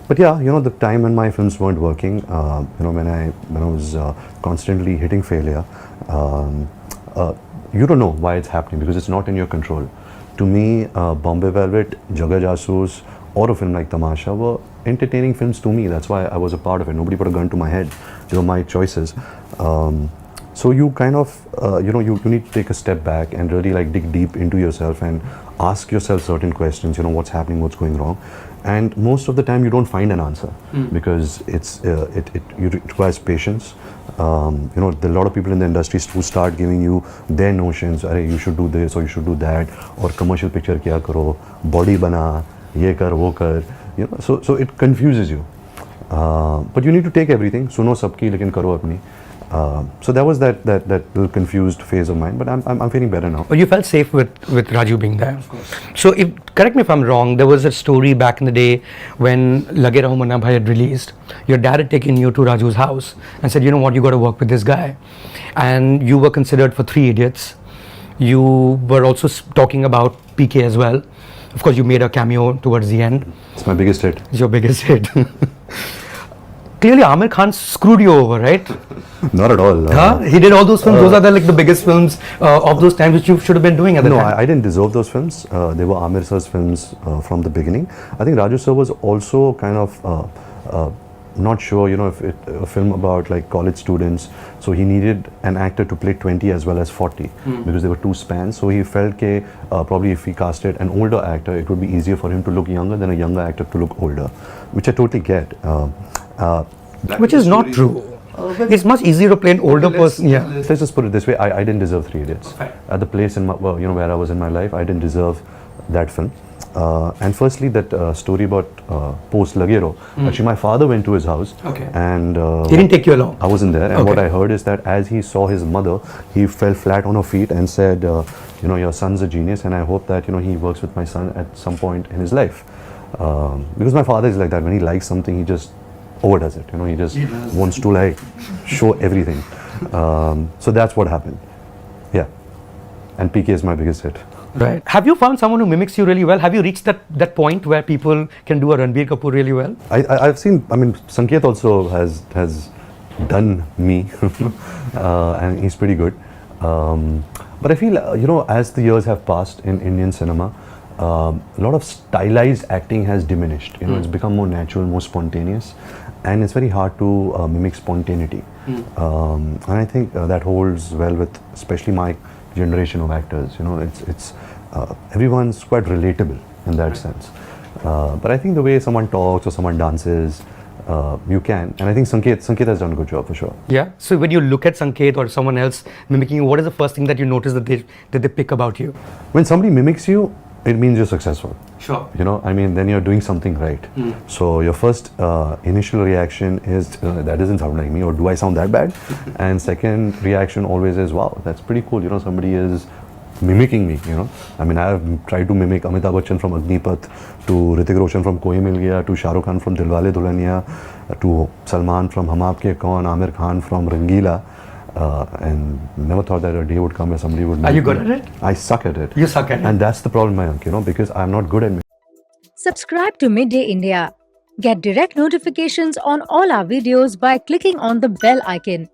But yeah, the time when my films weren't working, when I was constantly hitting failure, um, you don't know why it's happening because it's not in your control. To me, Bombay Velvet, Jaga Jasoos, or a film like Tamasha were entertaining films to me. That's why I was a part of it. Nobody put a gun to my head. They were my choices. So you kind of, you need to take a step back and really like dig deep into yourself and ask yourself certain questions. What's happening, what's going wrong, and most of the time you don't find an answer because it requires patience. There are a lot of people in the industry who start giving you their notions. You should do this or you should do that, or commercial picture kya karo, body bana, ye kar, wo kar. So it confuses you. But you need to take everything. Suno sabki, lekin karo apni. So that was that little confused phase of mine, but I'm feeling better now. Well, you felt safe with Raju being there. Of course. So correct me if I'm wrong, there was a story back in the day when Lage Raho Munna Bhai had released. Your dad had taken you to Raju's house and said, you know what, you got to work with this guy. And you were considered for Three Idiots. You were also talking about PK as well. Of course, you made a cameo towards the end. It's my biggest hit. It's your biggest hit. Clearly, Aamir Khan screwed you over, right? Not at all. He did all those films. Those are the biggest films of those times which you should have been doing at the time. No, I didn't deserve those films. They were Aamir sir's films from the beginning. I think Raju sir was also kind of not sure, if a film about like college students. So he needed an actor to play 20 as well as 40 because there were two spans. So he felt that probably if he casted an older actor, it would be easier for him to look younger than a younger actor to look older, which I totally get. Which is not true. It's much easier to play an older person. Yeah. Let's just put it this way: I didn't deserve Three Idiots. Okay. At the place in my, where I was in my life, I didn't deserve that film. And firstly, that story about post Lagero. Actually, my father went to his house. Okay. And he didn't take you along. I wasn't there. And what I heard is that as he saw his mother, he fell flat on her feet and said, your son's a genius, and I hope that he works with my son at some point in his life. Because my father is like that. When he likes something, he just overdoes it. He just wants to like show everything. So that's what happened. Yeah. And PK is my biggest hit. Right. Have you found someone who mimics you really well? Have you reached that point where people can do a Ranbir Kapoor really well? I've seen, Sanket also has done me and he's pretty good. But I feel, as the years have passed in Indian cinema, a lot of stylized acting has diminished. It's become more natural, more spontaneous, and it's very hard to mimic spontaneity. And I think that holds well with especially my generation of actors. It's everyone's quite relatable in that sense. But I think the way someone talks or someone dances, you can, and I think Sanket has done a good job for sure. Yeah. So when you look at Sanket or someone else mimicking you, what is the first thing that you notice that they pick about you? When somebody mimics you, it means you're successful. Sure. Then you're doing something right. So your first initial reaction is, that doesn't sound like me, or do I sound that bad? And second reaction always is, wow, that's pretty cool. Somebody is mimicking me, I have tried to mimic Amitabh Bachchan from Agnipath, to Hrithik Roshan from Koi Mil Gaya, to Shah Rukh Khan from Dilwale Dulhaniya, to Salman from Hum Aapke Kaun, Aamir Khan from Rangila. And never thought that a day would come where somebody would. Are you good at it? I suck at it. You suck at it. And that's the problem, Mayank, because I'm not good at it. Subscribe to Midday India. Get direct notifications on all our videos by clicking on the bell icon.